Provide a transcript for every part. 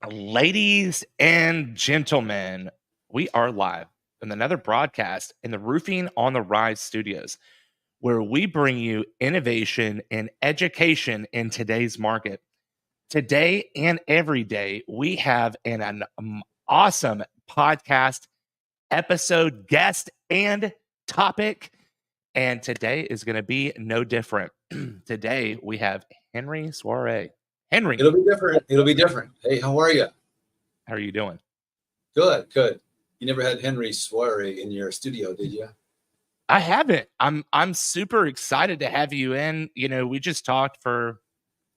Ladies and gentlemen, we are live in another broadcast in the Roofing on the Rise studios, where we bring you innovation and education in today's market. Today and every day, we have an awesome podcast episode, guest, and topic. And today is going to be no different. Today, we have Henry Swarey. Henry, It'll be different. It'll be different. Hey, how are you? how are you doing? Good, good. You never had Henry Swarey in your studio, did you? I haven't. I'm super excited to have you in. We just talked for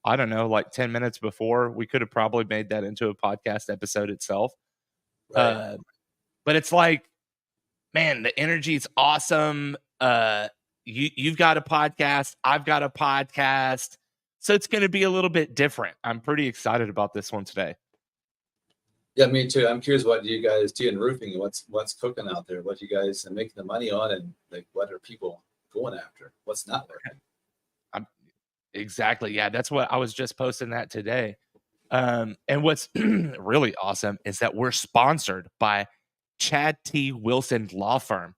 I don't know, like 10 minutes before. We could have probably made that into a podcast episode itself. Right. Uh, but it's like, man, the energy's awesome. You've got a podcast, I've got a podcast. So it's going to be a little bit different. I'm pretty excited about this one today. Yeah, me too. I'm curious what you guys do in roofing and what's cooking out there. What you guys are making the money on, and like what are people going after? What's not working? I'm exactly. Yeah, that's what I was just posting that today. And what's really awesome is that we're sponsored by Chad T. Wilson Law Firm.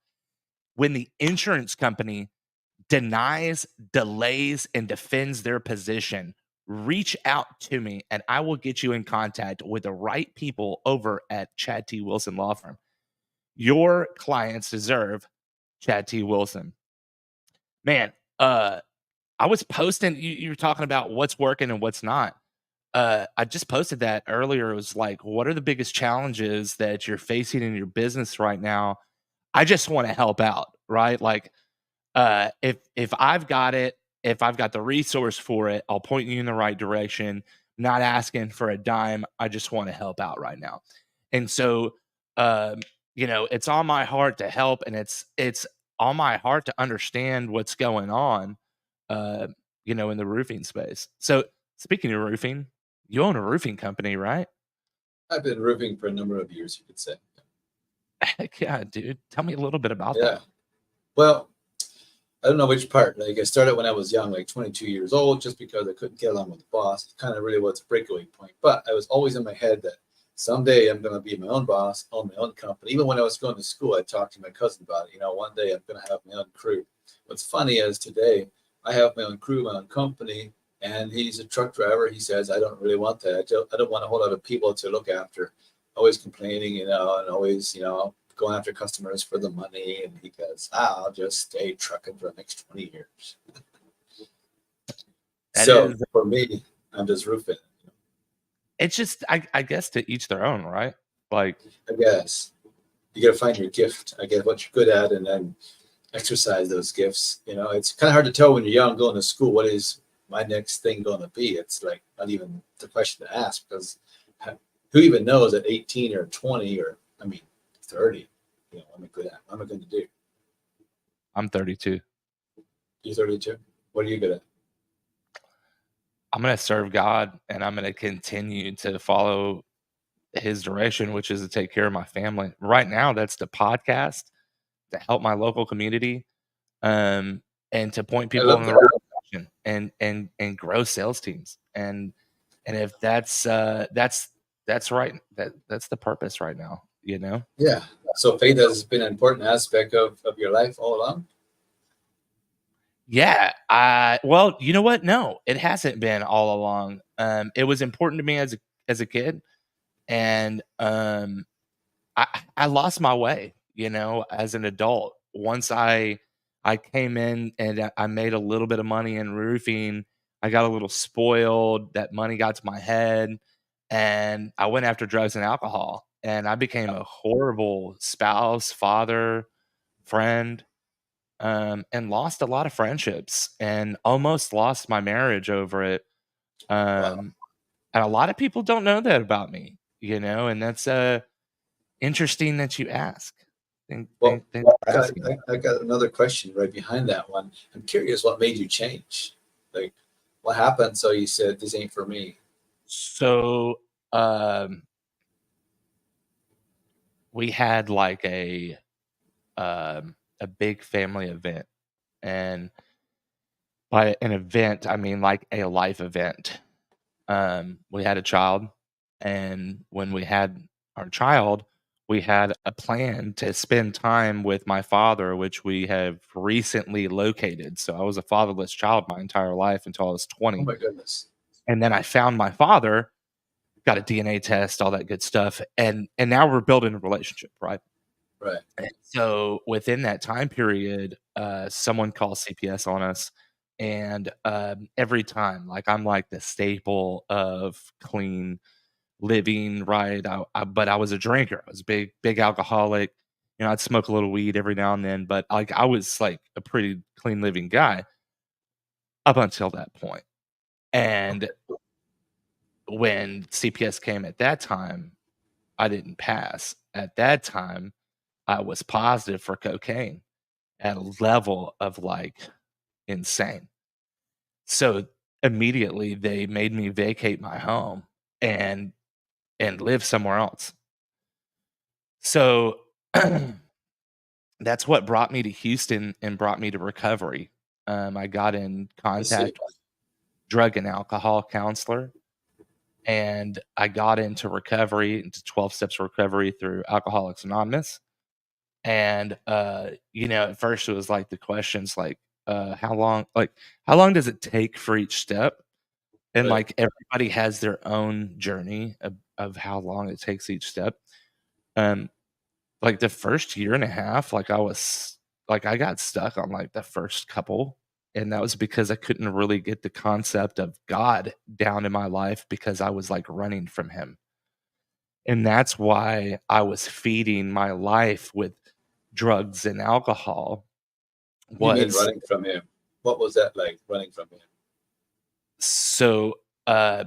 When the insurance company denies, delays, and defends their position, reach out to me and I will get you in contact with the right people over at Chad T. Wilson Law Firm. Your clients deserve Chad T. Wilson. Man, I was posting, you were talking about what's working and what's not. I just posted that earlier. It was like, what are the biggest challenges that you're facing in your business right now? I just want to help out, right? Like, if I've got it, if I've got the resource for it, I'll point you in the right direction. Not asking for a dime. I just want to help out right now. And so, um, it's on my heart to help, and it's on my heart to understand what's going on, uh, in the roofing space. So, speaking of roofing, you own a roofing company, right? I've been roofing for a number of years, you could say. Heck yeah, dude. Tell me a little bit about Yeah. that. Well, I don't know which part. Like I started when I was young, like 22 years old, just because I couldn't get along with the boss. It kind of really was a breakaway point. But I was always in my head that someday I'm going to be my own boss, own my own company. Even when I was going to school, I talked to my cousin about it. One day I'm going to have my own crew. What's funny is today I have my own crew, my own company, and he's a truck driver. He says, I don't really want that. I don't want a whole lot of people to look after, always complaining, and always, going after customers for the money. And he goes, I'll just stay trucking for the next 20 years. That So is, for me, I'm just roofing. it's just, I guess to each their own, right? Like, I guess you got to find your gift. I guess what you're good at, and then exercise those gifts. It's kind of hard to tell when you're young going to school what is my next thing going to be. It's like not even the question to ask, because who even knows at 18 or 20 or 30? What am I good at? What am I going to do? I'm 32. You're 32. What are you good at? I'm going to serve God and I'm going to continue to follow his direction, which is to take care of my family. Right now, that's the podcast to help my local community, and to point I people love in the that. right direction and grow sales teams. And if that's right, that's the purpose right now. Yeah. So faith has been an important aspect of your life all along. Yeah, well, you know what? No, it hasn't been all along. It was important to me as a kid, and I lost my way, as an adult. Once I came in and I made a little bit of money in roofing, I got a little spoiled. That money got to my head, and I went after drugs and alcohol, and I became a horrible spouse, father, friend, and lost a lot of friendships and almost lost my marriage over it. Wow. And a lot of people don't know that about me, and that's interesting that you ask. Well, Thanks for I, asking. I got another question right behind that one. I'm curious what made you change? Like, what happened? So you said, this ain't for me. So, we had like a big family event, and by an event I mean like a life event. We had a child, And when we had our child, we had a plan to spend time with my father, which we have recently located. So I was a fatherless child my entire life until I was Oh 20. my goodness. And then I found my father, got a DNA test, all that good stuff. And now we're building a relationship, right? Right. And so within that time period, someone calls CPS on us. And every time, like I'm like the staple of clean living, right? But I was a drinker. I was a big alcoholic. You know, I'd smoke a little weed every now and then, but like I was like a pretty clean living guy up until that point. And Okay. when CPS came at that time, I didn't pass. At that time, I was positive for cocaine at a level of like insane. So immediately they made me vacate my home and live somewhere else. So that's what brought me to Houston and brought me to recovery. I got in I see. contact with drug and alcohol counselor, and I got into recovery, into 12 steps of recovery through Alcoholics Anonymous. And you know, at first it was like the questions like, how long does it take for each step? And Right. like everybody has their own journey of how long it takes each step. Um, Like, the first year and a half, like, I got stuck on, like, the first couple, and that was because I couldn't really get the concept of God down in my life because I was, like, running from him, and that's why I was feeding my life with drugs and alcohol What do you mean was running from him? What was that like running from him? so, uh,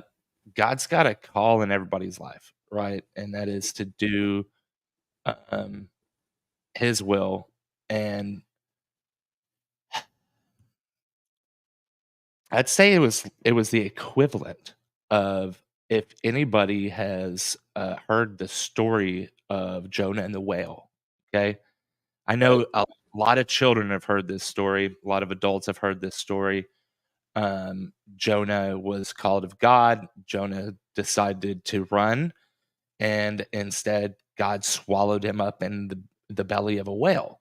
God's got a call in everybody's life, right? And that is to do, um, his will, and I'd say it was the equivalent of if anybody has, heard the story of Jonah and the whale, okay? I Right. know a lot of children have heard this story, a lot of adults have heard this story. Jonah was called of God, Jonah decided to run, and instead, God swallowed him up in the belly of a whale,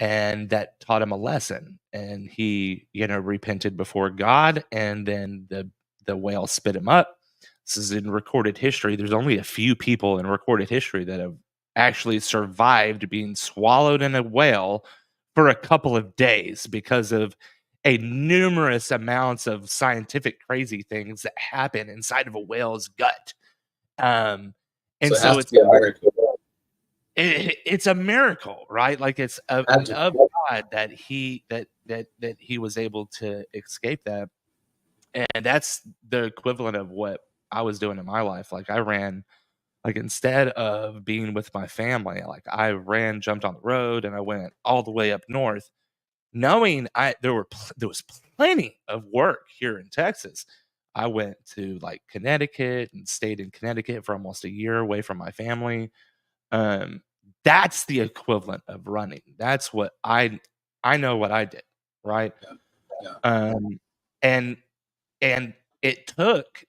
and that taught him a lesson, and he, you know, repented before God, and then the whale spit him up. This is in recorded history. There's only a few people in recorded history that have actually survived being swallowed in a whale for a couple of days because of a numerous amounts of scientific crazy things that happen inside of a whale's gut. Um, So and it has so to be a miracle. it's a miracle, right? Like it's Had to of be. God that he was able to escape that, and that's the equivalent of what I was doing in my life. Like I ran, like instead of being with my family, like I ran, jumped on the road, and I went all the way up north, knowing there was plenty of work here in Texas. I went to like Connecticut and stayed in Connecticut for almost a year away from my family. um, that's the equivalent of running. That's what I know what I did, right? Yeah. Yeah. Um, and and it took,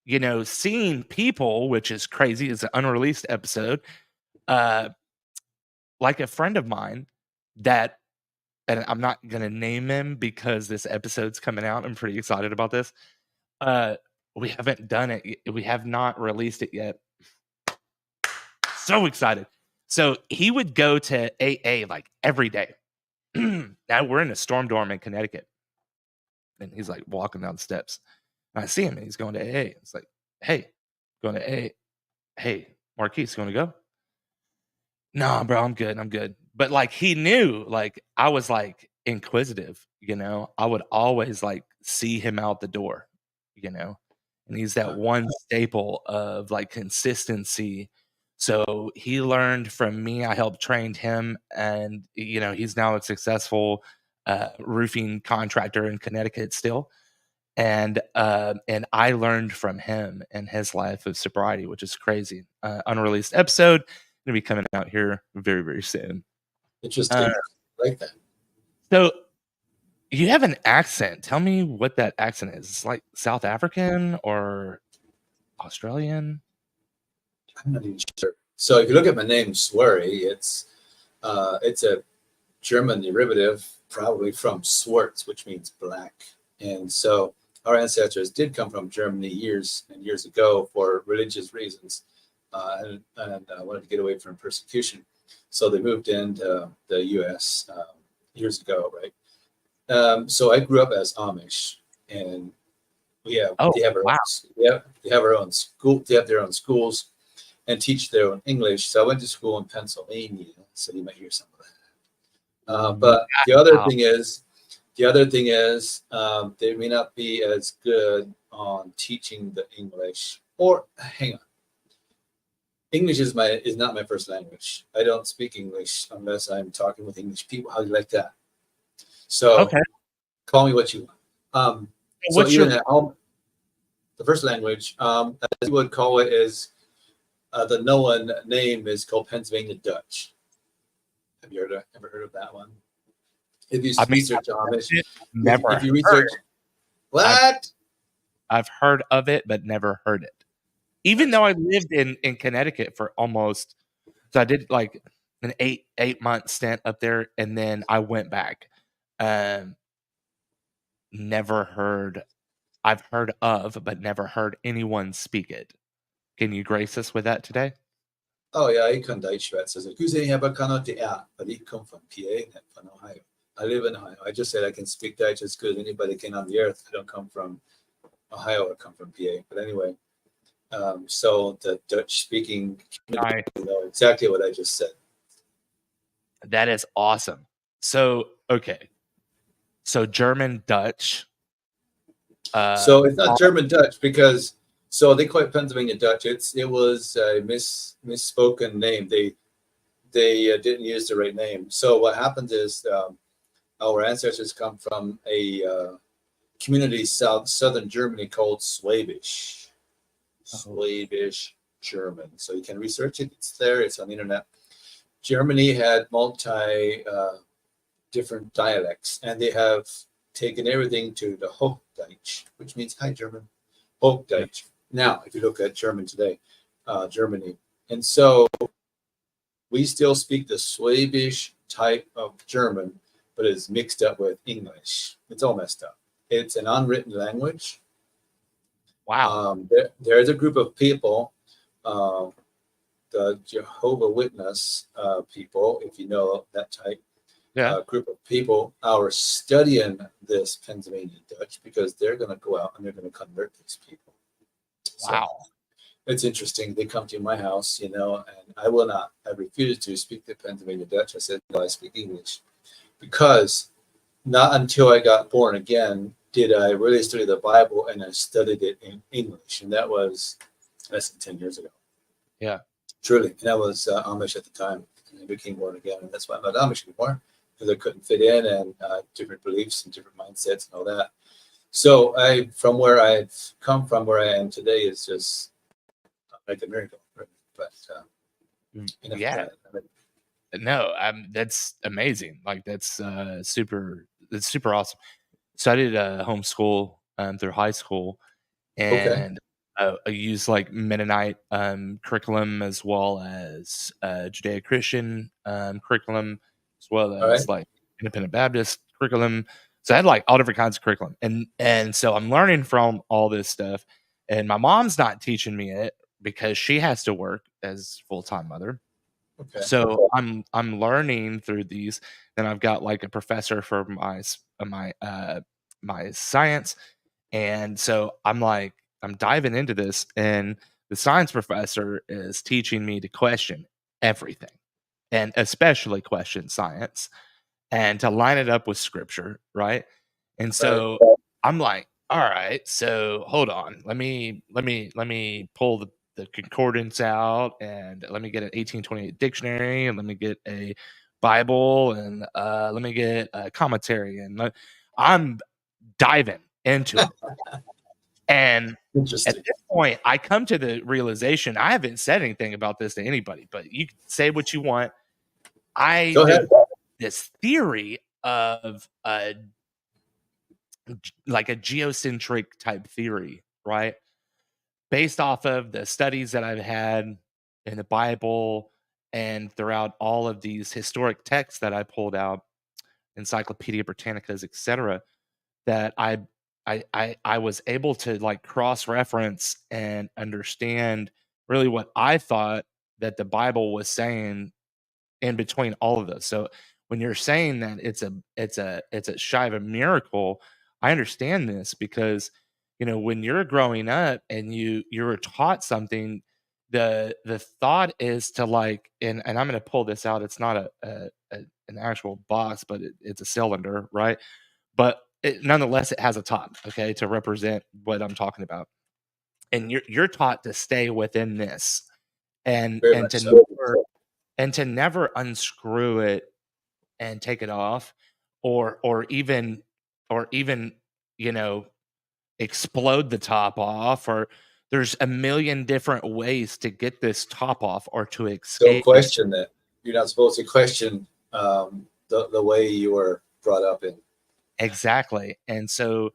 you know, seeing people, which is crazy, it's an unreleased episode, uh, like a friend of mine that, and I'm not gonna name him because this episode's coming out. I'm pretty excited about this. Uh, we haven't done it. We have not released it yet. So excited. So he would go to AA like every day. Now we're in a storm dorm in Connecticut, and he's like walking down the steps. And I see him, and he's going to AA. It's like, hey, going to AA. Hey, Marquise, you want to go? No, bro, I'm good. I'm good. But like he knew, like I was like inquisitive, you know. I would always like see him out the door, you know. And he's that Yeah. one staple of like consistency. So he learned from me. I helped trained him, and you know he's now a successful roofing contractor in Connecticut still. And I learned from him and his life of sobriety, which is crazy. Unreleased episode gonna be coming out here very, very soon. Uh, Interesting. Like that. so you have an accent. Tell me what that accent is. It's like South African or Australian? I'm not even sure. So if you look at my name, Swarey, it's a German derivative, probably from Swartz, which means black. And so our ancestors did come from Germany years and years ago for religious reasons, and wanted to get away from persecution. So they moved into the U.S. Years ago, right? So I grew up as Amish, and Oh, they have our wow. they have our own school. They have their own schools and teach their own English. So I went to school in Pennsylvania, so you might hear some of that. But Wow. the other thing is, they may not be as good on teaching the English. Or hang on, English is not my first language. I don't speak English unless I'm talking with English people. How do you like that? So Okay. call me what you want. So What's your even at home, the first language, as you would call it, is the known name is called Pennsylvania Dutch. Have you ever heard of that one? If you I mean, research Amish, if never you heard research it. I've what? I've heard of it, but never heard it. Even That's though I lived in Connecticut for almost, so I did like an 8 month stint up there, and then I went back. Um, never heard. I've heard of, but never heard anyone speak it. Can you grace us with that today? oh ja, ich kann Deutsch schwätzen. Also, ich habe keine DR, but I come from PA, not from Ohio. I live in Ohio. I just said I can speak Dutch as good as anybody can on the earth. I don't come from Ohio. I come from PA. But anyway, so the Dutch speaking community I know exactly what I just said. That is awesome. So, okay. So German, Dutch, uh, So it's not German Dutch because so they call it Pennsylvania Dutch. It was a misspoken name. They didn't use the right name. So what happens is our ancestors come from a community southern Germany called Swabish. oh, Swabish German. So you can research it. It's there. It's on the internet. Germany had multi different dialects, and they have taken everything to the Hochdeutsch, which means hi German. yeah. Hochdeutsch. Now, if you look at German today, Germany, and so we still speak the Swabish type of German, but it's mixed up with English. It's all messed up. It's an unwritten language. Wow. There's a group of people, uh, the Jehovah Witness people, if you know that type, Yeah. group of people are studying this Pennsylvania Dutch because they're going to go out and they're going to convert these people. So Wow. it's interesting. They come to my house, and I will not. I refuse to speak the Pennsylvania Dutch. I said, no, I speak English because not until I got born again did I really study the Bible and I studied it in English. And that was less than 10 years ago. Yeah. Truly. And I was Amish at the time. And I became born again. And that's why I'm not Amish anymore because I couldn't fit in and different beliefs and different mindsets and all that. So from where I've come from, where I am today, is just like a miracle. Right? But enough of Yeah. that. I mean, No, that's amazing. Like that's super awesome. So I did homeschool through high school, okay. and I used like Mennonite curriculum as well as Judeo-Christian curriculum, as well All right. as like Independent Baptist curriculum. So I had like all different kinds of curriculum, and so I'm learning from all this stuff. And my mom's not teaching me it because she has to work as full-time mother. Okay. So I'm learning through these. Then I've got like a professor for my science, and so I'm diving into this, and the science professor is teaching me to question everything, and especially question science, and to line it up with scripture, right? And Right. so I'm like, all right, so hold on. Let me pull the concordance out, and let me get an 1828 dictionary, and let me get a Bible, and let me get a commentary, and I'm diving into it. And at Interesting. this point, I come to the realization I haven't said anything about this to anybody, but you can say what you want. I Go ahead. developed this theory of like a geocentric type theory, right? Based off of the studies that I've had, in the Bible and throughout all of these historic texts that I pulled out, Encyclopedia Britannicas, etc., that I was able to like cross reference and understand really what I thought that the Bible was saying in between all of those. So when you're saying that it's a shy of a miracle, I understand this because when you're growing up and you were taught something, the thought is to like and I'm going to pull this out. It's not an actual box, but it's a cylinder, right? But nonetheless, it has a top, okay, to represent what I'm talking about. And you're taught to stay within this and Very and much to so. never unscrew it and take it off or even you know explode the top off, or there's a million different ways to get this top off or to Don't escape it. question that. You're not supposed to question the way you were brought up in. Exactly. And so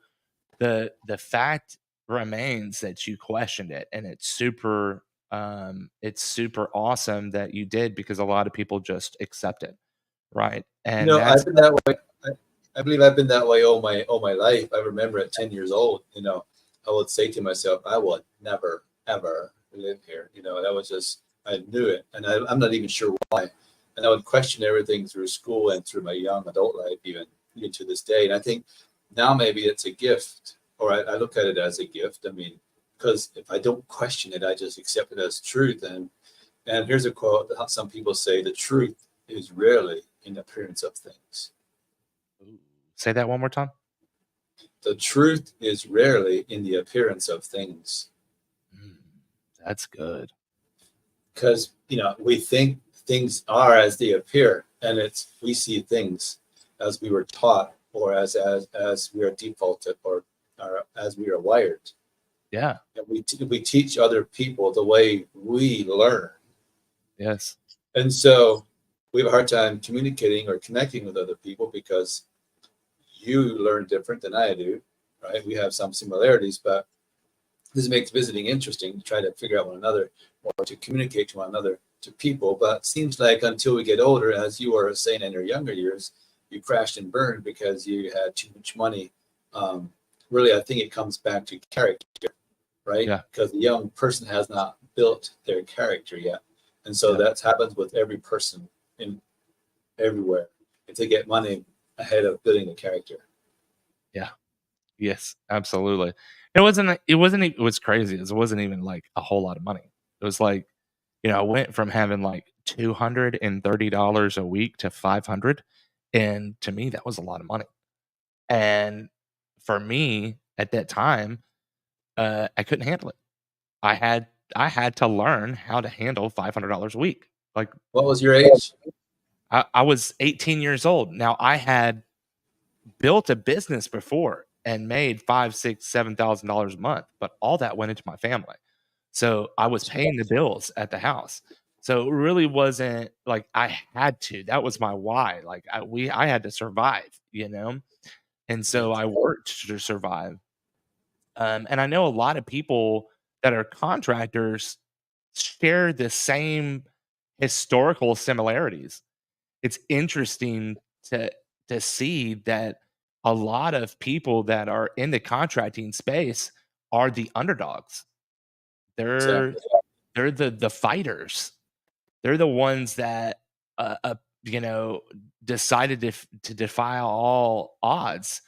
the fact remains that you questioned it, and it's super awesome that you did, because a lot of people just accept it, right? And I've that's been that way. I believe I've been that way all my life. I remember at 10 years old, I would say to myself, I would never ever live here. That was just, I knew it, and I'm not even sure why. And I would question everything through school and through my young adult life, even to this day. And I think now maybe it's a gift, or I look at it as a gift. I mean, because if I don't question it, I just accept it as truth. And here's a quote that some people say: "The truth is rarely in the appearance of things." Say that one more time. The truth is rarely in the appearance of things. Mm, that's good. Because we think things are as they appear, and we see things as we were taught, or as we are defaulted, or as we are wired. Yeah. And we teach other people the way we learn, Yes. and so we have a hard time communicating or connecting with other people because you learn different than I do, right? We have some similarities, but this makes visiting interesting to try to figure out one another, or to communicate to one another, to people. But it seems like until we get older, as you were saying in your younger years, you crashed and burned because you had too much money. Really, I think it comes back to character, right? Yeah. Because the young person has not built their character yet. And so Yeah. that happens with every person in everywhere. If they get money ahead of building the character. Yeah. Yes, absolutely. It was crazy. It wasn't even like a whole lot of money. It was like, I went from having like $230 a week to 500, and to me that was a lot of money. And for me at that time, I couldn't handle it. I had I had to learn how to handle $500 a week. Like What was your age? I was 18 years old. Now I had built a business before and made five, six, $7,000 a month, but all that went into my family. So I was paying the bills at the house. So it really wasn't like I had to. That was my why. Like I had to survive. And so Yes. I worked to survive. And I know a lot of people that are contractors share the same historical similarities. It's interesting to to see that a lot of people that are in the contracting space are the underdogs. They're Exactly. they're the fighters. They're the ones that you know decided to defy all odds,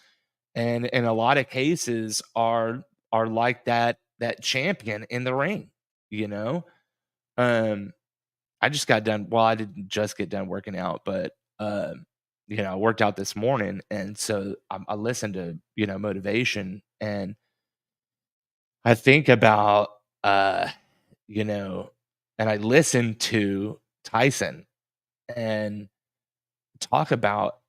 and in a lot of cases are like that champion in the ring. You know, um, I just got done. Well, I didn't just get done working out, but I worked out this morning, and so I listened to motivation, and I think about you know, and I listened to Tyson and talk about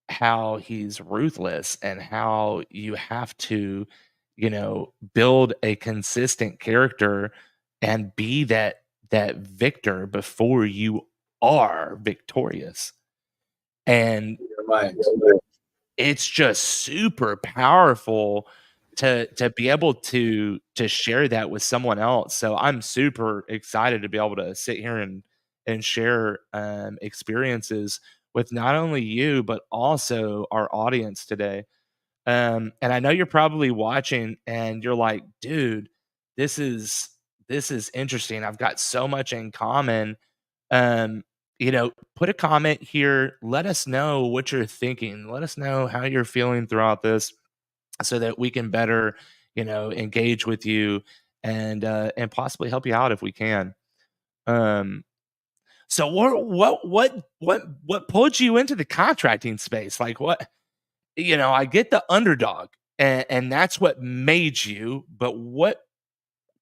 how he's ruthless and how you have to build a consistent character and be that victor before you are victorious. And Your mind. it's just super powerful to be able to share that with someone else. So I'm super excited to be able to sit here and share experiences with not only you but also our audience today. And I know you're probably watching and you're like, dude, this is this is interesting. I've got so much in common. Um, put a comment here. Let us know what you're thinking. Let us know how you're feeling throughout this so that we can better, engage with you and possibly help you out if we can. Um, so what pulled you into the contracting space? Like what, I get the underdog and that's what made you, but what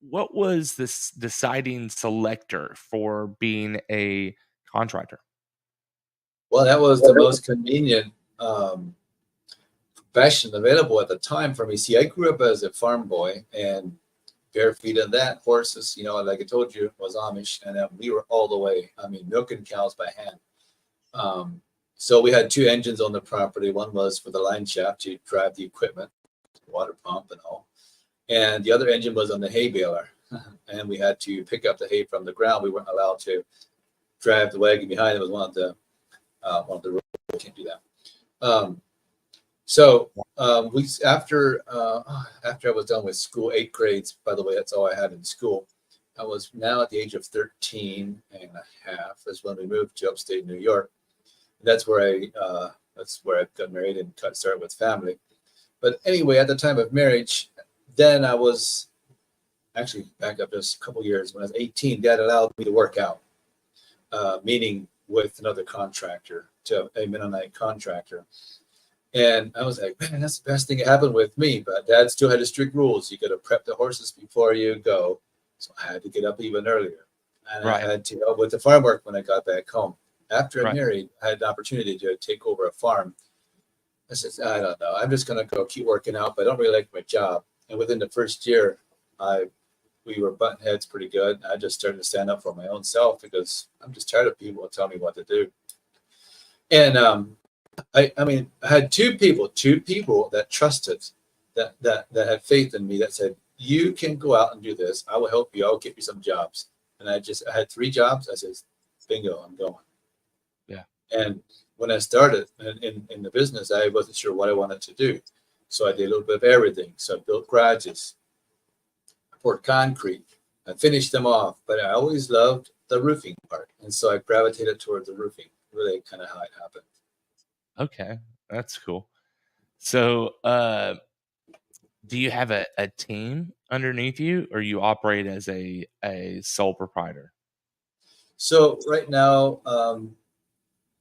was this deciding selector for being a contractor? Well, that was the most convenient profession available at the time for me. See, I grew up as a farm boy and bare feet in that, horses, like I told you, was Amish, and we were all the way. I mean, milking cows by hand. So we had two engines on the property. One was for the line shaft to drive the equipment, water pump and all, and the other engine was on the hay baler. And we had to pick up the hay from the ground. We weren't allowed to drive the wagon behind. It was one of the rules. We can't do that. We after I was done with school, 8 grades. By the way, that's all I had in school. I was now at the age of 13 and a half. Is when we moved to upstate New York. That's where I got married and started with family. But anyway, at the time of marriage, then I was actually back up just a couple years. When I was 18, Dad allowed me to work out, meaning with another contractor, to a Mennonite contractor. And I was like, man, that's the best thing that happened with me. But Dad still had the strict rules. You got to prep the horses before you go. So I had to get up even earlier. And Right. I had to help with the farm work when I got back home. After I Right. married, I had the opportunity to take over a farm. I said, I don't know. I'm just going to go keep working out, but I don't really like my job. And within the first year, we were butting heads pretty good. I just started to stand up for my own self because I'm just tired of people telling me what to do. And I mean, I had two people that trusted, that had faith in me, that said, you can go out and do this. I will help you. I'll get you some jobs. And I had 3 jobs. I said, bingo, I'm going. Yeah. And when I started in the business, I wasn't sure what I wanted to do. So I did a little bit of everything. So I built garages, I poured concrete, I finished them off, but I always loved the roofing part. And so I gravitated towards the roofing, really kind of how it happened. Okay. That's cool. So, do you have a team underneath you or you operate as a sole proprietor? So right now,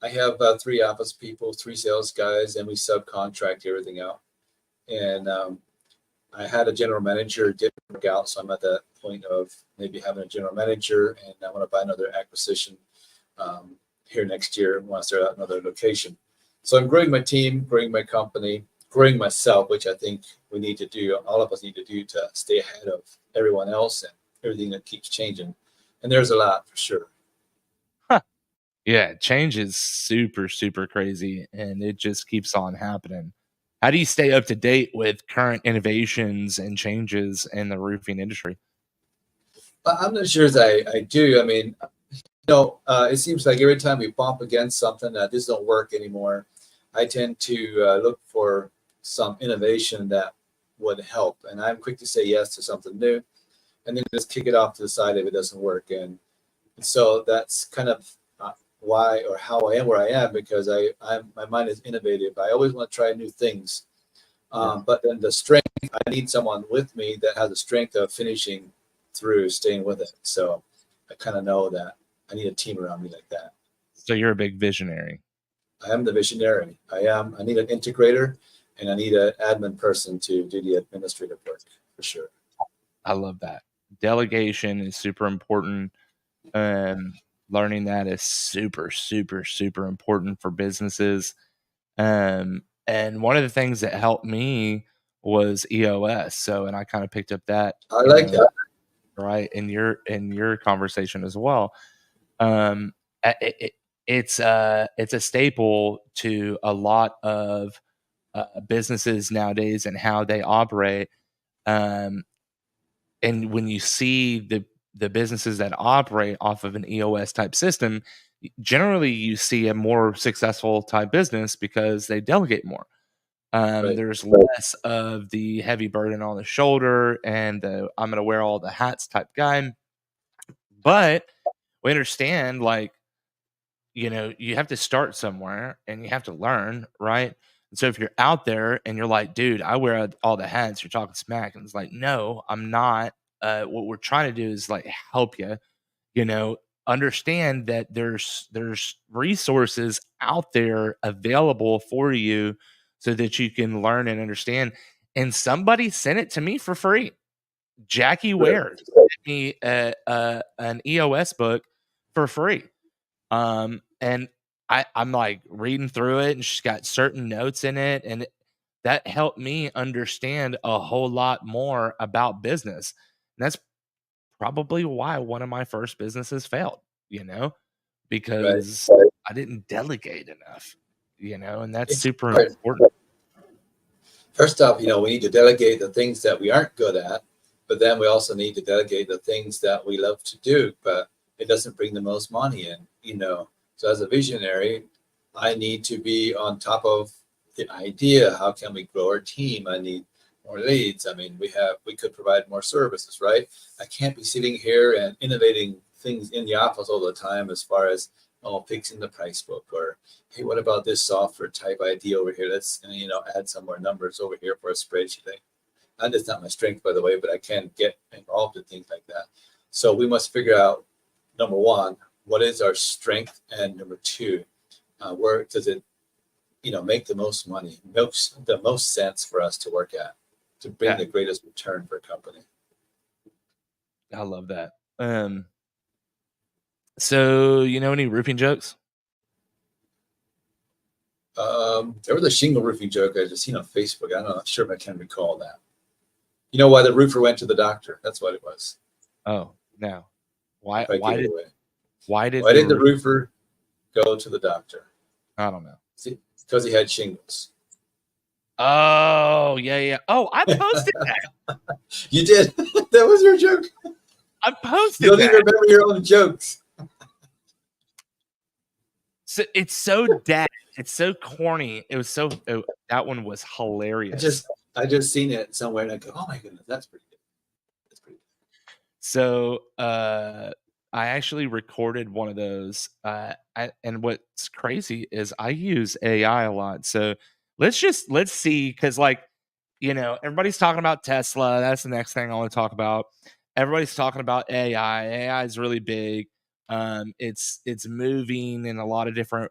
I have 3 office people, 3 sales guys, and we subcontract everything out. And I had a general manager, it didn't work out, so I'm at that point of maybe having a general manager, and I want to buy another acquisition here next year. I want to start out another location. So I'm growing my team, growing my company, growing myself, which I think we need to do. All of us need to do to stay ahead of everyone else and everything that keeps changing. And there's a lot for sure. Huh. Yeah, change is super, super crazy and it just keeps on happening. How do you stay up to date with current innovations and changes in the roofing industry? I'm not sure as I do. I mean, it seems like every time we bump against something that this don't work anymore, I tend to look for some innovation that would help. And I'm quick to say yes to something new and then just kick it off to the side if it doesn't work. And so that's kind of why or how I am where I am, because my mind is innovative. I always want to try new things. But then the strength, I need someone with me that has the strength of finishing through, staying with it. So I kind of know that I need a team around me like that. So you're a big visionary. I am the visionary. I need an integrator and I need an admin person to do the administrative work for sure. I love that. Delegation is super important. Learning that is super, super, super important for businesses. And one of the things that helped me was EOS. So, and I kind of picked up that, I like that. right in your conversation as well. Um, it's a staple to a lot of businesses nowadays and how they operate. Um, and when you see the businesses that operate off of an EOS type system, generally you see a more successful type business because they delegate more. Right. There's less of the heavy burden on the shoulder and the I'm going to wear all the hats type guy. But we understand, like, you have to start somewhere and you have to learn, right? And so if you're out there and you're like, dude, I wear all the hats, you're talking smack. And it's like, no, I'm not. What we're trying to do is like help you, you know, understand that there's resources out there available for you so that you can learn and understand. And somebody sent it to me for free. Jackie Good. Ware sent me an EOS book for free. And I'm like reading through it, and she's got certain notes in it, and that helped me understand a whole lot more about business. And that's probably why one of my first businesses failed, Right. because I didn't delegate enough, and that's It's super hard. important. First off, we need to delegate the things that we aren't good at, but then we also need to delegate the things that we love to do, but it doesn't bring the most money in. So as a visionary, I need to be on top of the idea. How can we grow our team? I need more leads. I mean, we could provide more services, right? I can't be sitting here and innovating things in the office all the time as far as fixing the price book, or hey, what about this software type idea over here? Let's add some more numbers over here for a spreadsheet thing. And it's not my strength, by the way, but I can get involved in things like that. So we must figure out, number one, what is our strength, and number two, where does it make the most money, makes the most sense for us to work at, to bring Yeah, the greatest return for a company. I love that. So any roofing jokes? There was a shingle roofing joke I just seen on Facebook. I'm not sure if I can recall that. You know why the roofer went to the doctor? That's what it was. Oh, no. Why If I why give it did away. why did Why the did the roof roofer go to the doctor? I don't know. See, because he had shingles. Oh, yeah, yeah. Oh, I posted that. You did. That was your joke. I You posted don't even that. remember your own jokes. So it's so dad. It's so corny. That one was I hilarious. just I just seen it somewhere and I go, oh my goodness, that's pretty good. That's pretty So, I actually recorded one of those, and what's crazy is I use AI a lot. So let's see, because like, everybody's talking about Tesla. That's the next thing I want to talk about. Everybody's talking about AI. AI is really big. It's moving in a lot of different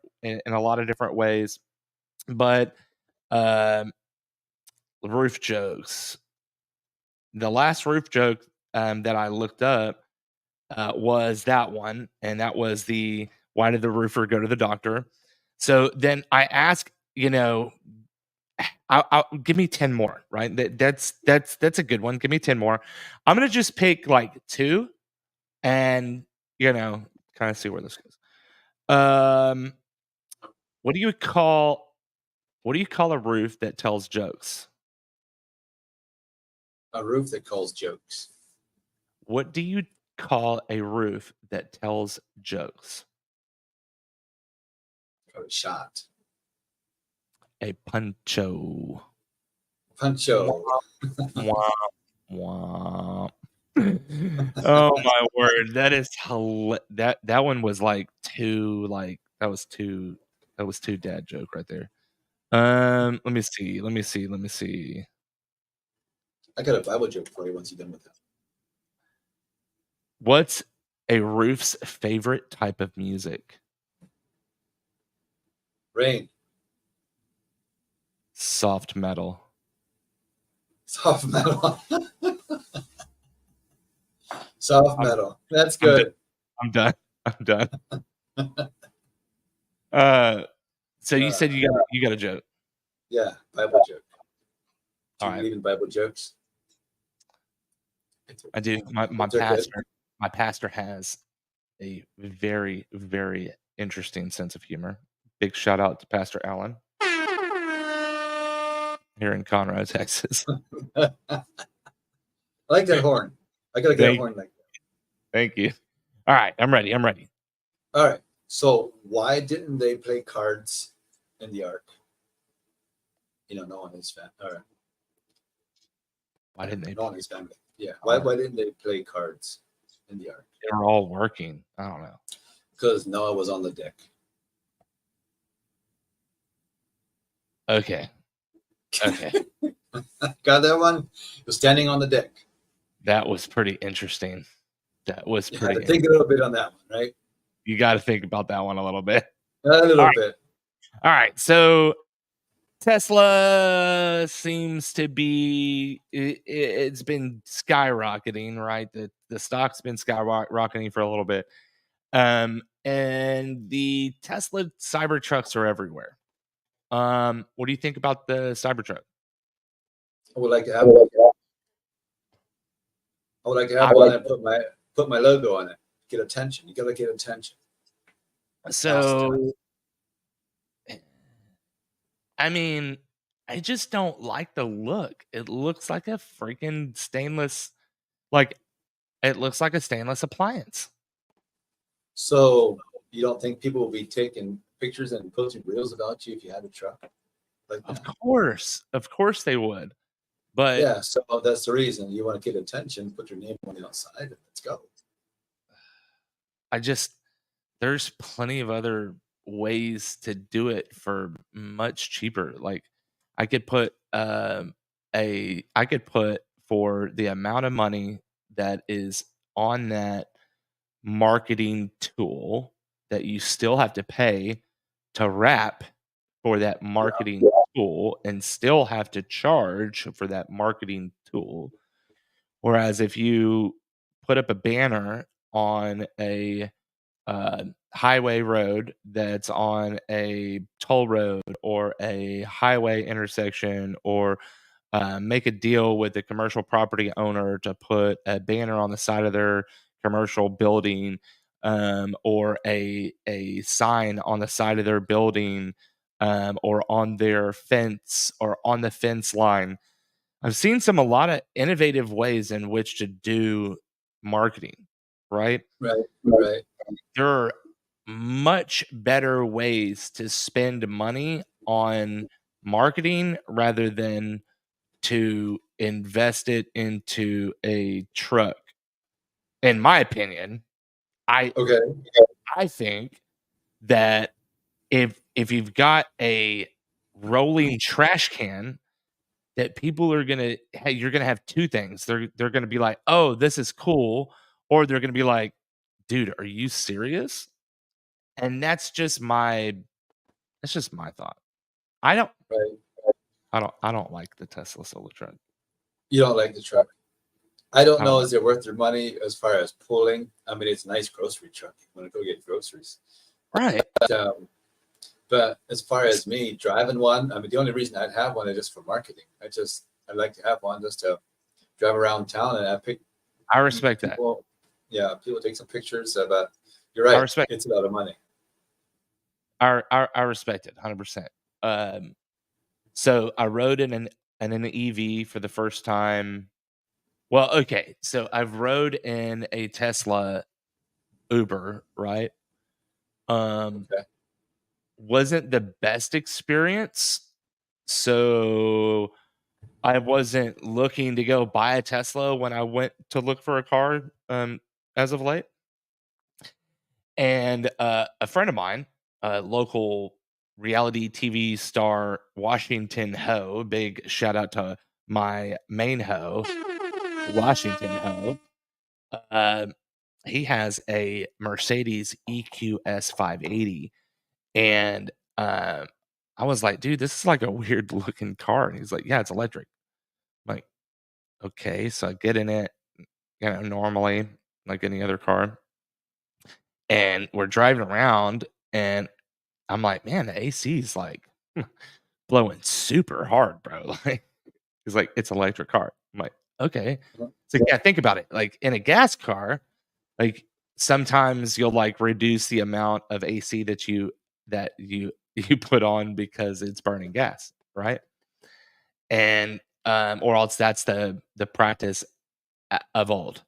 ways, but um, roof jokes. The last roof joke that I looked up was that one, and that was the why did the roofer go to the doctor? So then I ask, I'll give me 10 more, right? That's a good one. Give me 10 more. I'm gonna just pick like two, and kind of see where this goes. Um, what do you call a roof that tells jokes? good. A roof that calls jokes. What do you call a roof that tells jokes? Probably shot. A poncho. Puncho. Wah, wah. Oh my word, that is that one was like that was too dad joke right there. Let me see. I got a Bible joke for you once you're done with that. What's a roof's favorite type of music? Rain. Soft metal. Soft metal. Soft I'm metal. That's I'm done. good. I'm done. I'm done. Uh, so you Uh, said you got a joke. yeah, Bible joke. Do All you right, believe in Bible jokes? I do. My They're good. pastor has a very, very interesting sense of humor. Big shout out to Pastor Allen here in Conroe, Texas. I like that horn. I gotta get a Thank, horn like thank you. All right, I'm ready. I'm ready. that. All right. So why didn't they play cards in the Ark? No one is fan. All right. Why didn't they? No one is family. Yeah. Why Cards? why didn't they play cards in the Ark? They were all working. I don't know. Because Noah was on the deck. Okay. Okay. Got that one? He was standing on the deck. That was pretty interesting. That was You had pretty. to think a little bit on that one, right? You got to think about that one a little bit. A All little right. bit. All right. So Tesla seems to be it's been skyrocketing, right? The stock's been skyrocketing for a little bit. And the Tesla Cybertrucks are everywhere. What do you think about the Cybertruck? I would like to have one. I would like to have one and put my logo on it. Get attention. You gotta get attention. So I mean, I just don't like the look. It looks like a freaking stainless, like it looks like a stainless appliance. So you don't think people will be taking pictures and posting reels about you if you had a truck like Of that? of course they would. But Yeah, so that's the reason you want to get attention. Put your name on the outside and let's go. I just there's plenty of other ways to do it for much cheaper. Like I could put I could put for the amount of money that is on that marketing tool that you still have to pay to wrap for that marketing tool and still have to charge for that marketing tool. Whereas if you put up a banner on a highway road that's on a toll road or a highway intersection, or make a deal with the commercial property owner to put a banner on the side of their commercial building, or a sign on the side of their building, or on their fence or on the fence line. I've seen a lot of innovative ways in which to do marketing, right? Right, right. There are much better ways to spend money on marketing rather than to invest it into a truck. In my opinion, I Okay. I think that if you've got a rolling trash can, that people are gonna hey, you're gonna have two things. They're gonna be like, "Oh, this is cool," or they're gonna be like, "Dude, are you serious?" And that's just my thought. I don't Right. I don't like the Tesla solar truck. You don't like the truck. I don't I don't know, like is it worth their money as far as pulling? I mean, it's a nice grocery truck. You want to go get groceries. right. But as far as me driving one, I mean, the only reason I'd have one is just for marketing. I'd like to have one just to drive around town and have I respect that. people, yeah, people take some pictures. But you're I right, respect it's a lot of money. I respect it 100%. Um, so I rode in an EV for the first time. Well, okay. So I've rode in a Tesla Uber, right? Um, Okay. wasn't the best experience. So I wasn't looking to go buy a Tesla when I went to look for a car as of late. And a friend of mine, a local reality TV star, Washington Ho, big shout out to my main ho, Washington Ho. Uh, he has a Mercedes EQS 580, and I was like, dude, this is like a weird looking car. And he's like, yeah, it's electric. I'm like, okay, so I get in it, normally like any other car, and we're driving around, and I'm like, man, the AC is like blowing super hard, bro. Like, he's like, it's an electric car. I'm like, okay. So yeah, think about it. Like in a gas car, like sometimes you'll like reduce the amount of AC that you put on because it's burning gas, right? And or else that's the practice of old,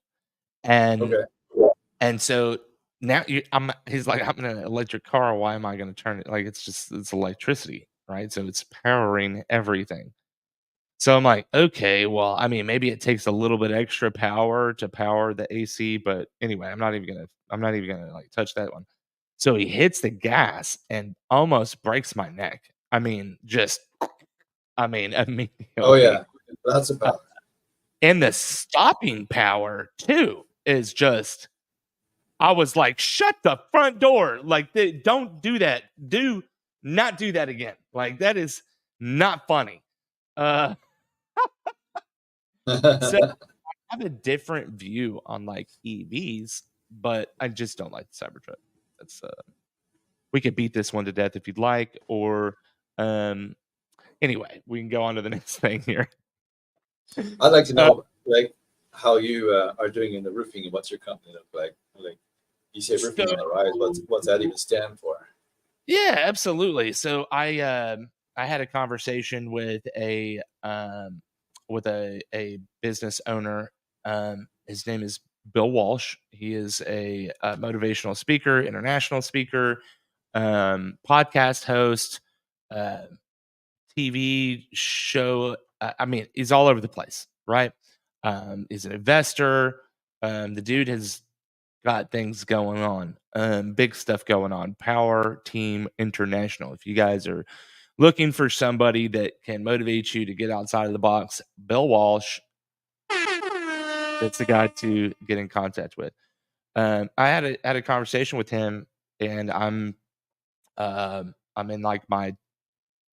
and Okay. so now he's like, I'm in an electric car. Why am I going to turn it? Like it's electricity, right? So it's powering everything. So I'm like, okay, well, I mean, maybe it takes a little bit extra power to power the AC, but anyway, I'm not even gonna like touch that one. So he hits the gas and almost breaks my neck. I mean, Oh immediately. yeah, lots of Uh, power. and the stopping power too is just, I was like, shut the front door. Like, don't do that. Do not do that again. Like, that is not funny. Uh, so I have a different view on like EVs, but I just don't like the Cybertruck. That's we could beat this one to death if you'd like, or um anyway, we can go on to the next thing here. I'd like to Uh, know like how you are doing in the roofing and what's your company look like? Like you say so roofing on the rise. What's that even stand for? yeah, absolutely. So I had a conversation with a business owner. His name is Bill Walsh. He is a motivational speaker, international speaker, podcast host, uh, TV show. I mean, he's all over the place, right? He's an investor. The dude has got things going on, big stuff going on. Power Team International. If you guys are looking for somebody that can motivate you to get outside of the box, Bill Walsh, that's the guy to get in contact with. I had a conversation with him, and I'm in like my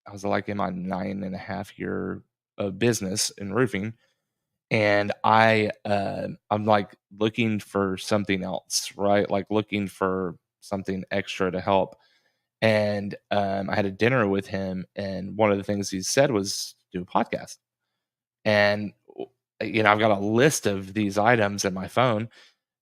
I was like in my 9.5 year of business in roofing, and I'm like looking for something else, right? Like looking for something extra to help. And I had a dinner with him, and one of the things he said was do a podcast. And I've got a list of these items in my phone,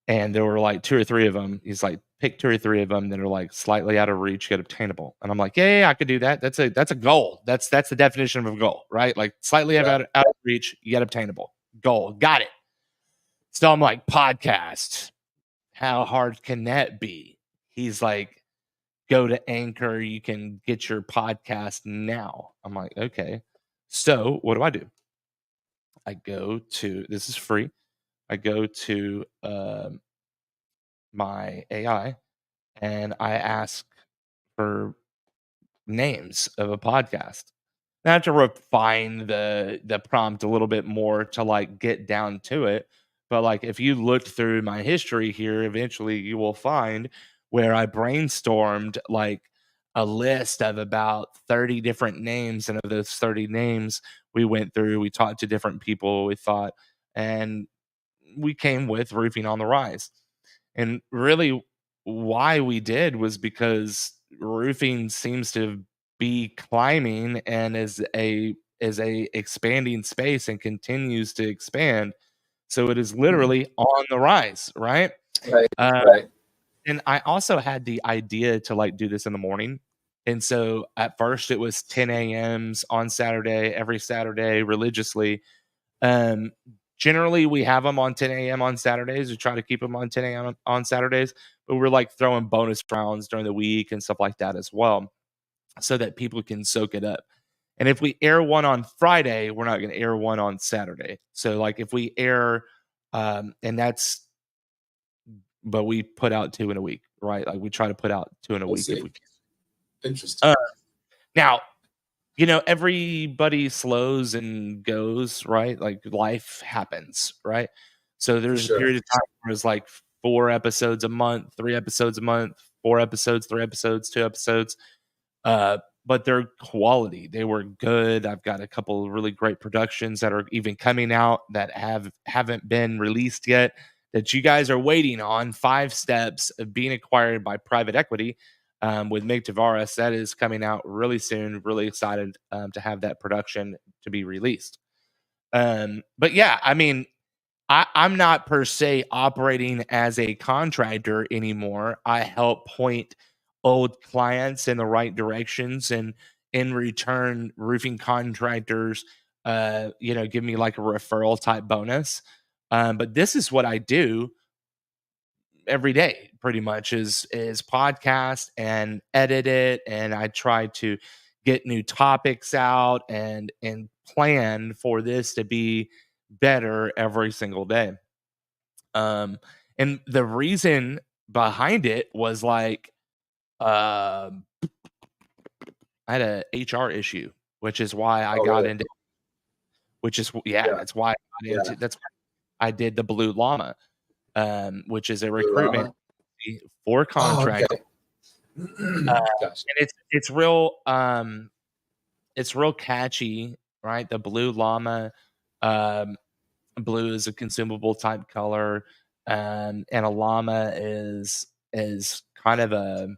and there were like two or three of them. He's like, pick two or three of them that are like slightly out of reach yet obtainable. And I'm like, yeah, I could do that. That's a goal. That's the definition of a goal, right? Like slightly Yeah. out of reach yet obtainable. Goal. Got it. So I'm like, podcast. How hard can that be? He's like, go to Anchor. You can get your podcast now. I'm like, okay. So what do? I go to, this is free. I go to my AI and I ask for names of a podcast. I have to refine the prompt a little bit more to like get down to it. But like if you looked through my history here, eventually you will find where I brainstormed like a list of about 30 different names. And of those 30 names, we went through, we talked to different people, we thought, and we came with Roofing on the Rise. And really, why we did was because roofing seems to be climbing and is a expanding space and continues to expand. So it is Mhm. literally on the rise, right? Right. Uh, Right. and I also had the idea to like do this in the morning. And so at first it was 10 a.m.s on Saturday, every Saturday religiously. um, Generally, we have them on 10 a.m. on Saturdays. We try to keep them on 10 a.m. on Saturdays, but we're like throwing bonus rounds during the week and stuff like that as well, so that people can soak it up. And if we air one on Friday, we're not going to air one on Saturday. So, like, if we air, and that's, but we put out two in a week, right? Like, we try to put out two in a I week if see. we can. Interesting. Uh, Now, everybody slows and goes, right? Like life happens, right? So For there's a sure. period of time where it's like 4 episodes a month, 3 episodes a month, 4 episodes, 3 episodes, 2 episodes. But they're quality. They were good. I've got a couple of really great productions that are even coming out that haven't been released yet that you guys are waiting on. 5 steps of being acquired by private equity with Mig Tavares. That is coming out really soon. Really excited to have that production to be released. But yeah, I mean, I'm not per se operating as a contractor anymore. I help point old clients in the right directions, and in return, roofing contractors, give me like a referral type bonus. But this is what I do every day pretty much is podcast and edit it, and I try to get new topics out and plan for this to be better every single day. Um and the reason behind it was like um I had a HR issue, which is why I Oh, got really? into which is yeah, Yeah. that's why I got Yeah. into that's why I did the Blue Llama, which is a Blue recruitment llama. for Oh, contract. okay. Uh, Gotcha. and it's real catchy, right? The blue llama, um, blue is a consumable type color, and a llama is kind of a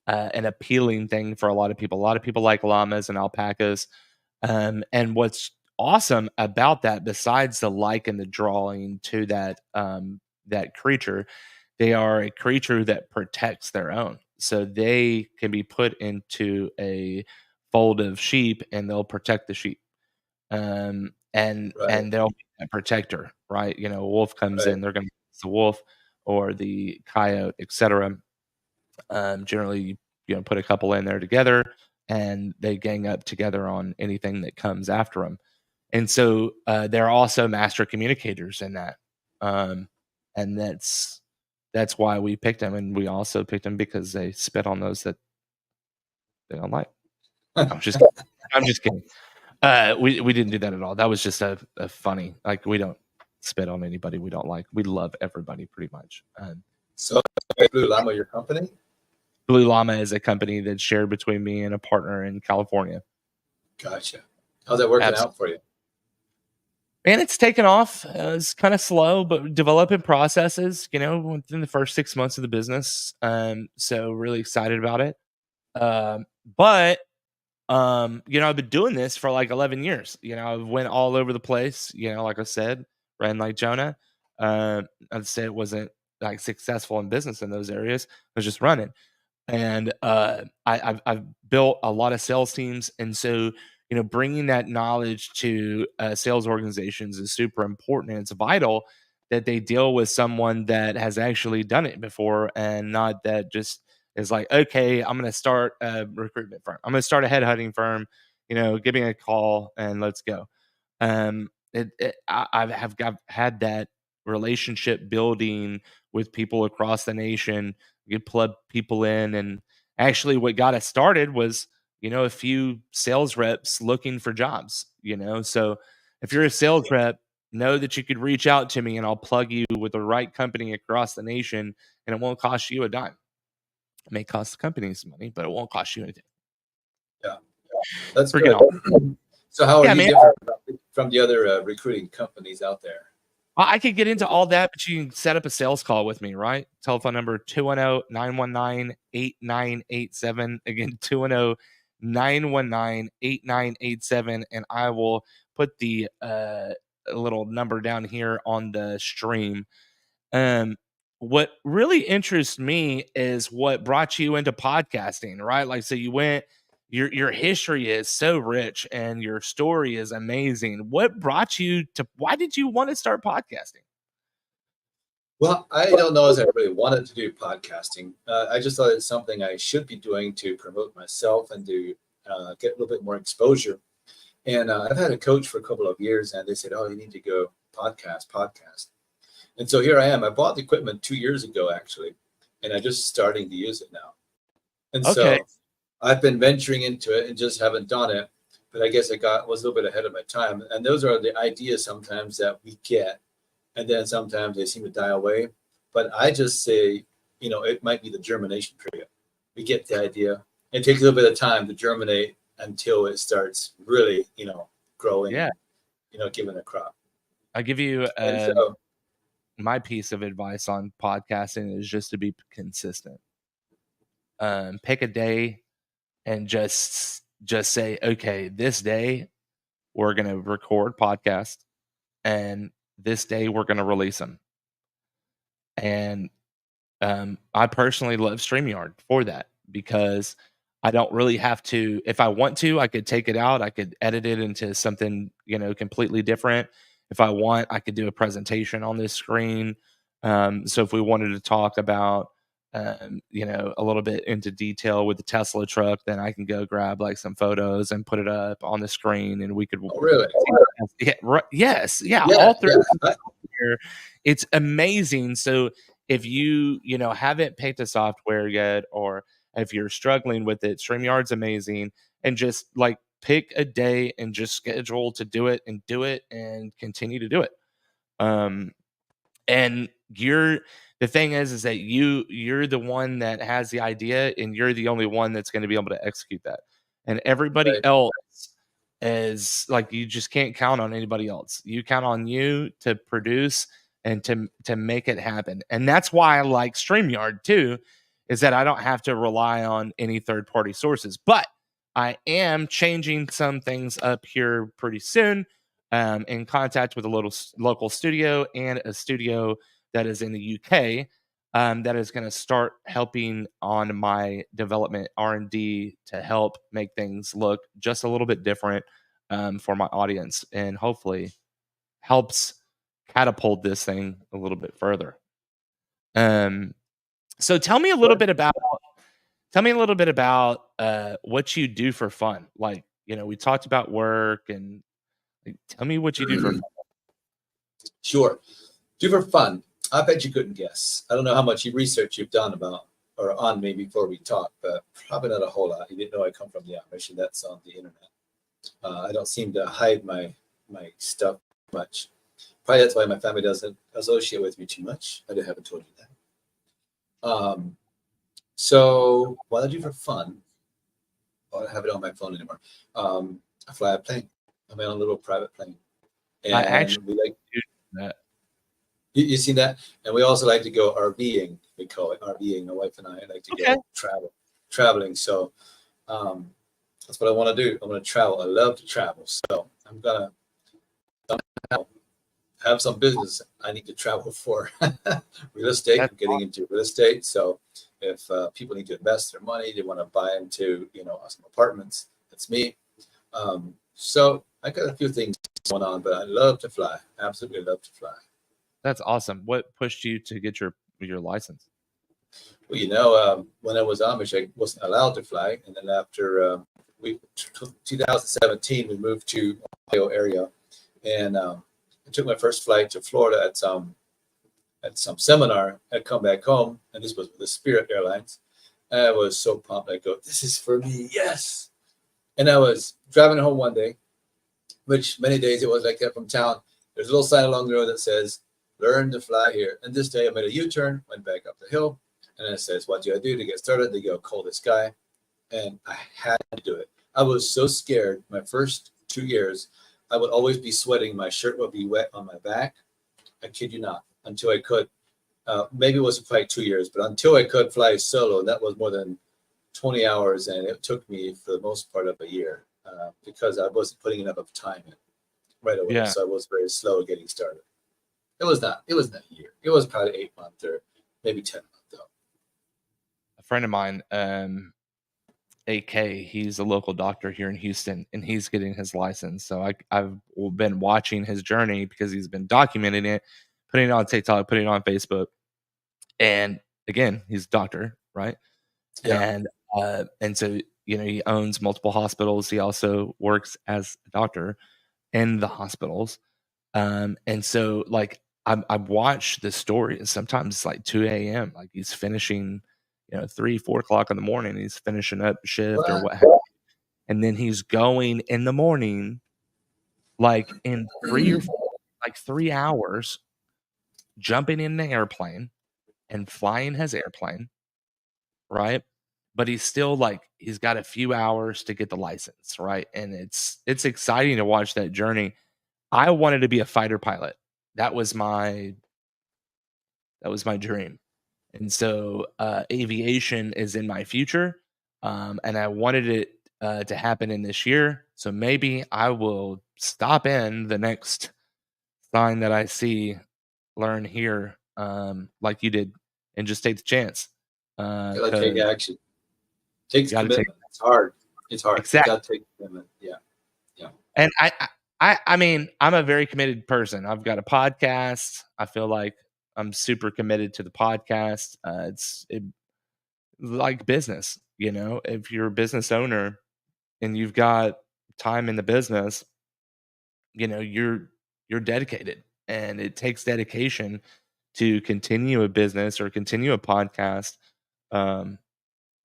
an appealing thing for a lot of people. A lot of people like llamas and alpacas, and what's awesome about that, besides the like and the drawing to that creature, they are a creature that protects their own. So they can be put into a fold of sheep and they'll protect the sheep. Right. And they'll be a protector, right? You know, a wolf comes Right. in, they're gonna it's the wolf or the coyote, etc. Generally, you know, put a couple in there together and they gang up together on anything that comes after them. And so they're also master communicators in that. Um, and that's why we picked them. And we also picked them because they spit on those that they don't like. I'm just I'm just kidding. We didn't do that at all. That was just a funny, like, we don't spit on anybody we don't like. We love everybody pretty much. So, Blue Llama, your company? Blue Llama is a company that's shared between me and a partner in California. Gotcha. How's that working Absolutely. out for you? And it's taken off. It's kind of slow, but developing processes, you know, within the first 6 months of the business. So really excited about it. Um, but you know, I've been doing this for like 11 years. You know, I've went all over the place. You know, like I said, ran like Jonah. I'd say it wasn't like successful in business in those areas. I was just running. And I've built a lot of sales teams, and so you know, bringing that knowledge to sales organizations is super important. And it's vital that they deal with someone that has actually done it before, and not that just is like, okay, I'm going to start a recruitment firm. I'm going to start a headhunting firm. You know, give me a call and let's go. I've had that relationship building with people across the nation. You plug people in, and actually, what got us started was, you know, a few sales reps looking for jobs. You know, so if you're a sales rep, know that you could reach out to me, and I'll plug you with the right company across the nation, and it won't cost you a dime. It may cost the company some money, but it won't cost you anything. Yeah. That's Freaking good. awesome. So, how are Yeah, you man. different from the other recruiting companies out there? I could get into all that, but you can set up a sales call with me, right? Telephone number 210-919-8987. Again, 210-919-8987. And I will put the little number down here on the stream. Um, what really interests me is what brought you into podcasting, right? Like, so you went, your history is so rich and your story is amazing. What brought you to, why did you want to start podcasting? Well, I don't know as I really wanted to do podcasting. I just thought it's something I should be doing to promote myself and to get a little bit more exposure. And I've had a coach for a couple of years, and they said, "Oh, you need to go podcast." And so here I am. I bought the equipment 2 years ago, actually, and I'm just starting to use it now. And Okay. so I've been venturing into it and just haven't done it. But I guess was a little bit ahead of my time. And those are the ideas sometimes that we get, and then sometimes they seem to die away. But I just say, it might be the germination period. We get the idea. It takes a little bit of time to germinate until it starts really, growing Yeah. and, giving a crop. I'll give you And so, my piece of advice on podcasting is just to be consistent. Pick a day and just say, okay, this day we're going to record podcast, and this day we're going to release them. And I personally love StreamYard for that, because I don't really have to. If I want to, I could take it out. I could edit it into something, completely different, If I want, I could do a presentation on this screen. So if we wanted to talk about, a little bit into detail with the Tesla truck, then I can go grab like some photos and put it up on the screen, and we could. Oh, really? Yeah, yes, yeah, Yeah, all through yeah. here. It's amazing. So if you haven't picked the software yet, or if you're struggling with it, StreamYard's amazing. And just like pick a day and just schedule to do it and continue to do it. Um, and the thing is that you're the one that has the idea, and you're the only one that's going to be able to execute that. And everybody Right. else is like, you just can't count on anybody else. You count on you to produce and to make it happen. And that's why I like StreamYard too, is that I don't have to rely on any third party sources. But I am changing some things up here pretty soon. In contact with a local studio and a studio that is in the UK, that is going to start helping on my development R&D to help make things look just a little bit different, for my audience, and hopefully helps catapult this thing a little bit further. Um, so tell me a little bit about what you do for fun. Like, we talked about work, and like, tell me what you do for fun. Sure. Do for fun. I bet you couldn't guess. I don't know how much research you've done about or on me before we talked, but probably not a whole lot. You didn't know I come from the Amish, and that's on the internet. I don't seem to hide my stuff much. Probably that's why my family doesn't associate with me too much. I haven't told you that. So what I do for fun, I don't have it on my phone anymore. I fly a plane. I'm on a little private plane, I and actually we like do that. you see that, and we also like to go RVing. We call it RVing. My wife and I like to Okay. go traveling. So that's what I want to do. I want to travel. I love to travel. So I'm gonna have some business I need to travel for. Real estate. That's I'm getting into real estate. So if people need to invest their money, they want to buy into some apartments. That's me. So I got a few things going on, but I love to fly. Absolutely love to fly. That's awesome. What pushed you to get your license? Well, when I was Amish, I wasn't allowed to fly, and then after 2017, we moved to Ohio area, and I took my first flight to Florida at some seminar. I'd come back home, and this was with the Spirit Airlines. And I was so pumped. I go, "This is for me, yes!" And I was driving home one day, which many days it was like that from town. There's a little sign along the road that says, "Learn to fly here." And this day I made a U-turn, went back up the hill, and it says, "What do I do to get started?" They go, "Call this guy." And I had to do it. I was so scared. My first 2 years, I would always be sweating. My shirt would be wet on my back. I kid you not, until I could. Maybe it was like 2 years, but until I could fly solo, that was more than 20 hours, and it took me for the most part of a year because I wasn't putting enough of time in right away. Yeah. So I was very slow getting started. It was not a year. It was probably 8 months or maybe 10 months though. A friend of mine, AK, he's a local doctor here in Houston, and he's getting his license. So I've been watching his journey because he's been documenting it, putting it on TikTok, putting it on Facebook. And again, he's a doctor, right? Yeah. And so he owns multiple hospitals. He also works as a doctor in the hospitals. And so like I watch the story, and sometimes it's like 2 a.m. Like he's finishing, 3, 4 o'clock in the morning. He's finishing up shift or What? what have you. And then he's going in the morning, like in 3 hours, jumping in the airplane and flying his airplane, right? But he's still like, he's got a few hours to get the license, right? And it's exciting to watch that journey. I wanted to be a fighter pilot. That was my dream. And so aviation is in my future. And I wanted it to happen in this year. So maybe I will stop in the next sign that I see, learn here, like you did, and just take the chance. You gotta take 'Cause action. Takes you got to take commitment. It's hard. It's hard. You exactly. gotta take commitment. Yeah. Yeah. And I mean, I'm a very committed person. I've got a podcast. I feel like I'm super committed to the podcast. Like business, you know, if you're a business owner and you've got time in the business, you know, you're dedicated, and it takes dedication to continue a business or continue a podcast. Um,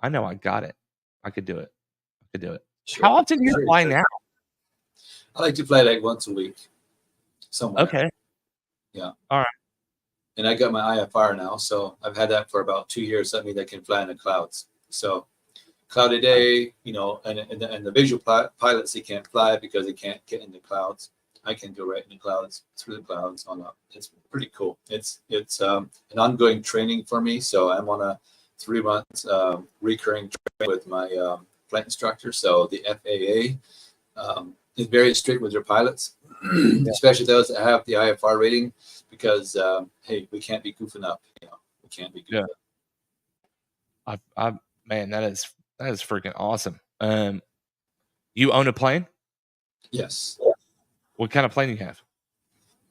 I know I got it. I could do it. I could do it. Sure, How often do you sure. fly now? I like to fly like once a week somewhere. Okay. Yeah. All right. And I got my IFR now, so I've had that for about 2 years. That means I can fly in the clouds. So cloudy day, you know, and the visual pilots, they can't fly because they can't get in the clouds. I can go right in the clouds, through the clouds on up. It's pretty cool. It's an ongoing training for me. So I'm on a 3 month recurring training with my flight instructor. So the FAA is very strict with their pilots, Yeah. especially those that have the IFR rating, because hey, we can't be goofing up. You know, we can't be goofing Yeah. up. I man, that is freaking awesome. You own a plane? Yes. What kind of plane do you have?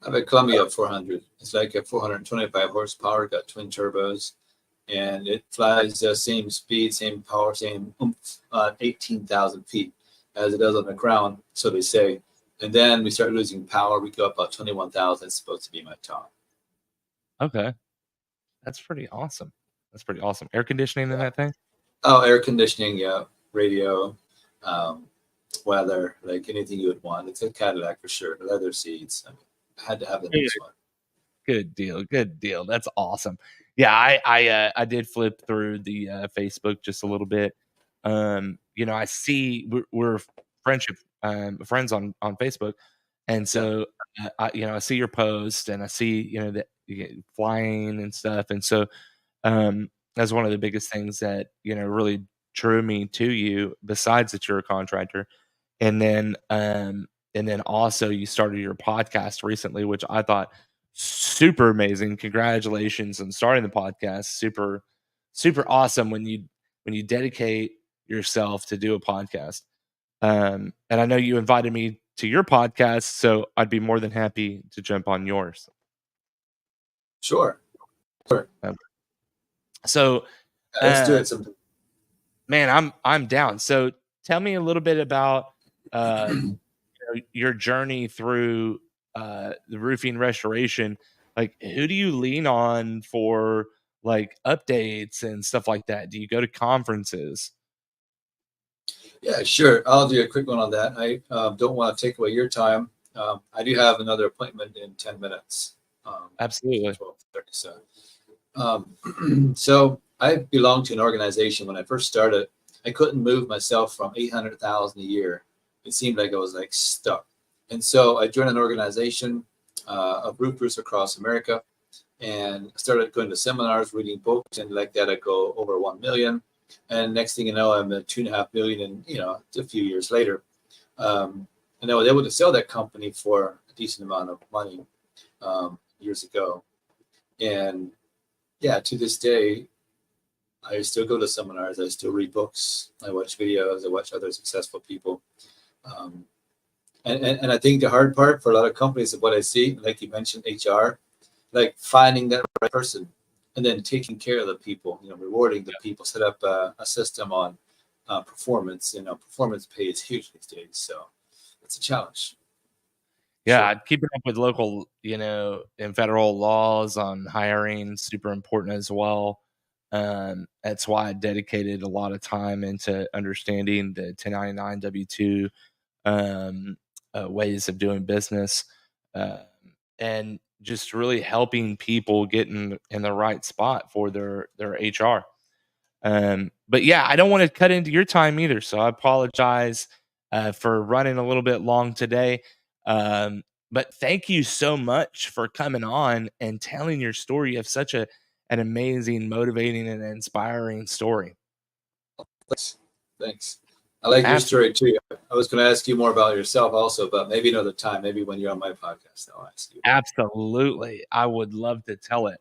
I have a Columbia 400. It's like a 425 horsepower, got twin turbos, and it flies the same speed, same power, same oomph, 18,000 feet as it does on the ground, so they say. And then we start losing power. We go up about 21,000. It's supposed to be my top. Okay. That's pretty awesome. That's pretty awesome. Air conditioning in Yeah. that thing? Oh, air conditioning, yeah, radio, um, weather, like anything you would want. It's a Cadillac for sure. Leather seats. I mean, I had to have the next one. Good deal. Good deal. That's awesome. Yeah, I did flip through the Facebook just a little bit. You know, I see we're friendship friends on Facebook, and Yeah. so you know, I see your post and I see, you know, that you get flying and stuff, and so that's one of the biggest things that, you know, really drew me to you. Besides that, you're a contractor, and then also you started your podcast recently, which I thought super amazing. Congratulations on starting the podcast. Super awesome when you dedicate yourself to do a podcast. And I know you invited me to your podcast, so I'd be more than happy to jump on yours. Sure. Sure. Um, so, Let's do uh, it sometime. man, I'm down. So, tell me a little bit about uh, your journey through the roofing restoration. Like, who do you lean on for like updates and stuff like that? Do you go to conferences? Yeah, sure. I'll do a quick one on that. I don't want to take away your time. I do have another appointment in 10 minutes. Absolutely. 12:30. So I belonged to an organization when I first started. I couldn't move myself from 800,000 a year. It seemed like I was like stuck. And so I joined an organization of roofers across America, and started going to seminars, reading books, and like that I go over 1 million. And next thing you know, I'm at 2.5 million, and you know, a few years later, and I was able to sell that company for a decent amount of money years ago. And yeah, to this day, I still go to seminars, I still read books, I watch videos, I watch other successful people. Um, and I think the hard part for a lot of companies is what I see, like you mentioned, HR, like finding that right person and then taking care of the people, you know, rewarding the people, set up a system on performance. You know, performance pay is huge these days. So it's a challenge. Sure. Yeah, keeping up with local, you know, and federal laws on hiring super important as well. That's why I dedicated a lot of time into understanding the 1099 W-2 um, ways of doing business, uh, and just really helping people get in the right spot for their HR. But yeah, I don't want to cut into your time either, so I apologize for running a little bit long today. Um, but thank you so much for coming on and telling your story. You have such an amazing, motivating, and inspiring story. Thanks. Thanks. I like your Absolutely. story too. I was going to ask you more about yourself also, but maybe another time, maybe when you're on my podcast, I'll ask you. Absolutely. I would love to tell it.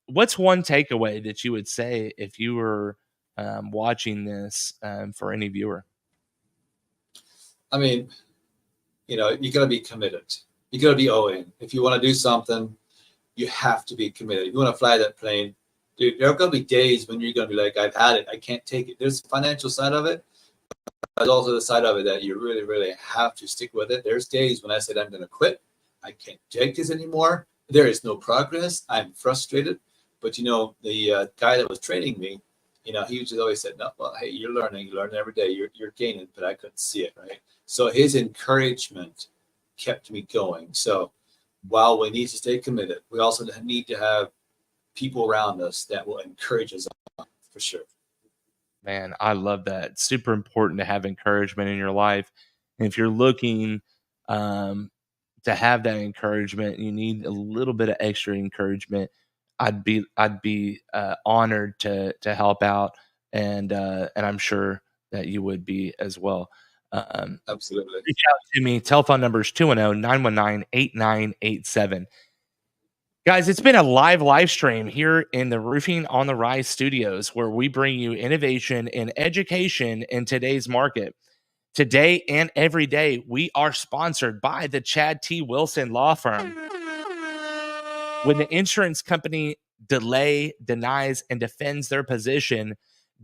What's one takeaway that you would say if you were watching this for any viewer? I mean, You know, you got to be committed. You got to be all in. If you want to do something, you have to be committed. If you want to fly that plane, dude, there are going to be days when you're going to be like, I've had it. I can't take it. There's the financial side of it. There's also the side of it that you really, really have to stick with it. There's days when I said, I'm going to quit. I can't take this anymore. There is no progress. I'm frustrated. But, you know, the guy that was training me, you know, he just always said, no, well, hey, you're learning every day. You're gaining, but I couldn't see it, right? So his encouragement kept me going. So while we need to stay committed, we also need to have people around us that will encourage us on, for sure. Man, I love that. It's super important to have encouragement in your life. And if you're looking um, to have that encouragement, you need a little bit of extra encouragement. I'd be honored to help out, and I'm sure that you would be as well. Absolutely. Reach out to me. Telephone number is 210-919-8987. Guys, it's been a live stream here in the Roofing on the Rise studios where we bring you innovation and education in today's market. Today and every day, we are sponsored by the Chad T. Wilson Law Firm. When the insurance company denies, and defends their position,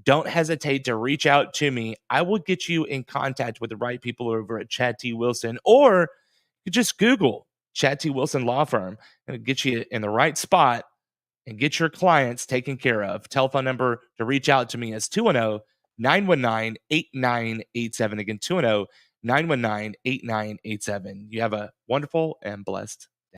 don't hesitate to reach out to me. I will get you in contact with the right people over at Chad T. Wilson, or you just Google Chad T. Wilson Law Firm, and it'll get you in the right spot and get your clients taken care of. Telephone number to reach out to me is 210-919-8987. Again, 210-919-8987. You have a wonderful and blessed